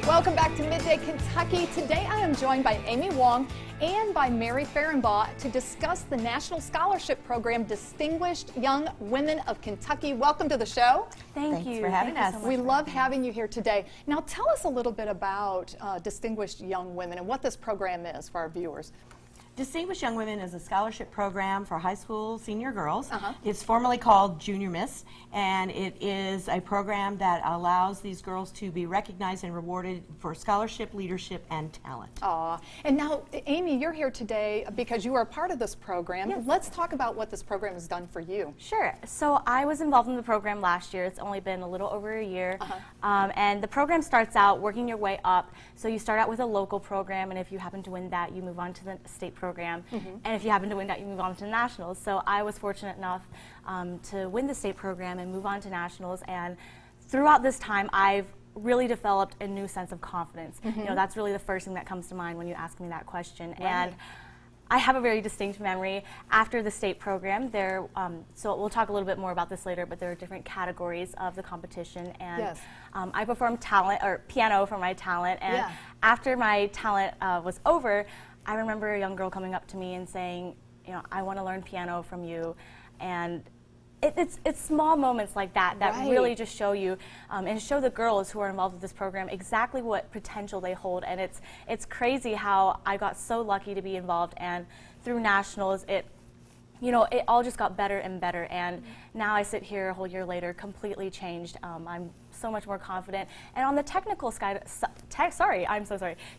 Welcome back to Midday Kentucky. Today I am joined by Amy Wong and by Mary Fehrenbaugh to discuss the National Scholarship Program Distinguished Young Women of Kentucky. Welcome to the show. Thanks for having us. We love having you here today. Now tell us a little bit about Distinguished Young Women and what this program is for our viewers. Distinguished Young Women is a scholarship program for high school senior girls. It's formally called Junior Miss, and it is a program that allows these girls to be recognized and rewarded for scholarship, leadership, and talent. And now, Amy, you're here today because you are a part of this program. Yes. Let's talk about what this program has done for you. Sure. So I was involved in the program last year. It's only been a little over a year. And the program starts out working your way up. So you start out with a local program, and if you happen to win that, you move on to the state program. And if you happen to win that, you move on to nationals. So I was fortunate enough to win the state program and move on to nationals. And throughout this time, I've really developed a new sense of confidence. You know, that's really the first thing that comes to mind when you ask me that question. And I have a very distinct memory. After the state program, so we'll talk a little bit more about this later, but there are different categories of the competition. And I performed piano for my talent. And after my talent was over, I remember a young girl coming up to me and saying, you know, I want to learn piano from you. And it's small moments like that that really just show you and show the girls who are involved with this program exactly what potential they hold. And it's crazy how I got so lucky to be involved, and through nationals it all just got better and better. And now I sit here a whole year later completely changed. I'm so much more confident. And on the technical side,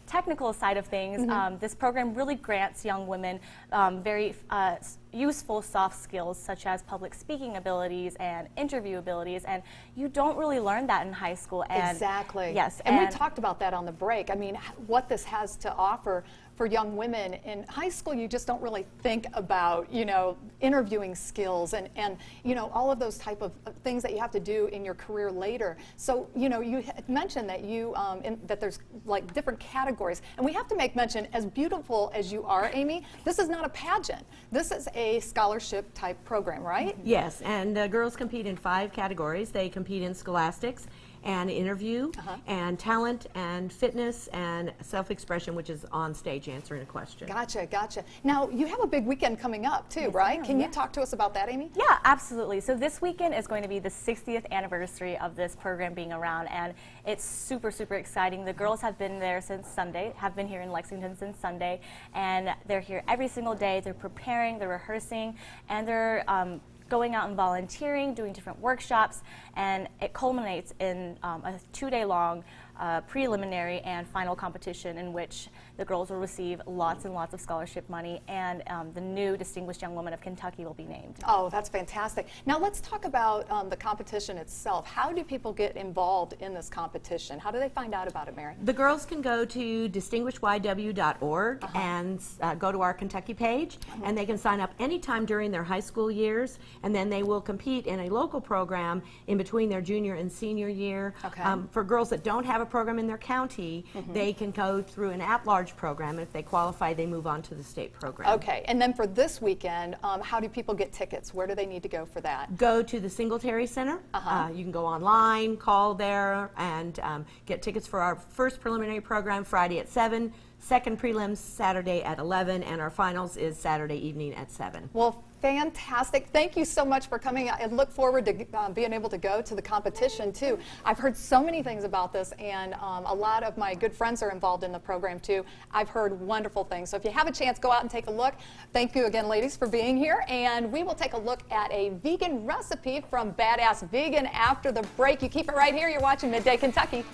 technical side of things, this program really grants young women very useful soft skills such as public speaking abilities and interview abilities, and you don't really learn that in high school. And exactly. Yes. And we talked about that on the break. I mean, what this has to offer for young women in high school, you just don't really think about, you know, interviewing skills and you know, all of those type of things that you have to do in your career later. So, you know, you had mentioned that that there's like different categories, and we have to make mention, as beautiful as you are, Amy, this is not a pageant. This is a scholarship type program, right? Yes, and girls compete in 5 categories. They compete in scholastics and interview and talent and fitness and self-expression, which is on stage answering a question. Gotcha. Now, you have a big weekend coming up too, right? Can you talk to us about that, Amy? Yeah, absolutely. So this weekend is going to be the 60th anniversary of this program being around, and it's super, super exciting. The girls have been there since Sunday, have been here in Lexington since Sunday, and they're here every single day. They're preparing, they're rehearsing, and they're going out and volunteering, doing different workshops, and it culminates in a 2-day-long preliminary and final competition in which the girls will receive lots and lots of scholarship money, and the new Distinguished Young Woman of Kentucky will be named. Oh, that's fantastic. Now let's talk about the competition itself. How do people get involved in this competition? How do they find out about it, Mary? The girls can go to distinguishedYW.org and go to our Kentucky page, and they can sign up anytime during their high school years, and then they will compete in a local program in between their junior and senior year. For girls that don't have a program in their county, they can go through an at-large program, and if they qualify, they move on to the state program. Okay, and then for this weekend, how do people get tickets? Where do they need to go for that? Go to the Singletary Center. You can go online, call there, and get tickets for our first preliminary program Friday at 7, second prelims Saturday at 11, and our finals is Saturday evening at 7. Well, fantastic. Thank you so much for coming. I look forward to being able to go to the competition too. I've heard so many things about this, and a lot of my good friends are involved in the program too. I've heard wonderful things. So if you have a chance, go out and take a look. Thank you again, ladies, for being here. And we will take a look at a vegan recipe from Badass Vegan after the break. You keep it right here. You're watching Midday Kentucky.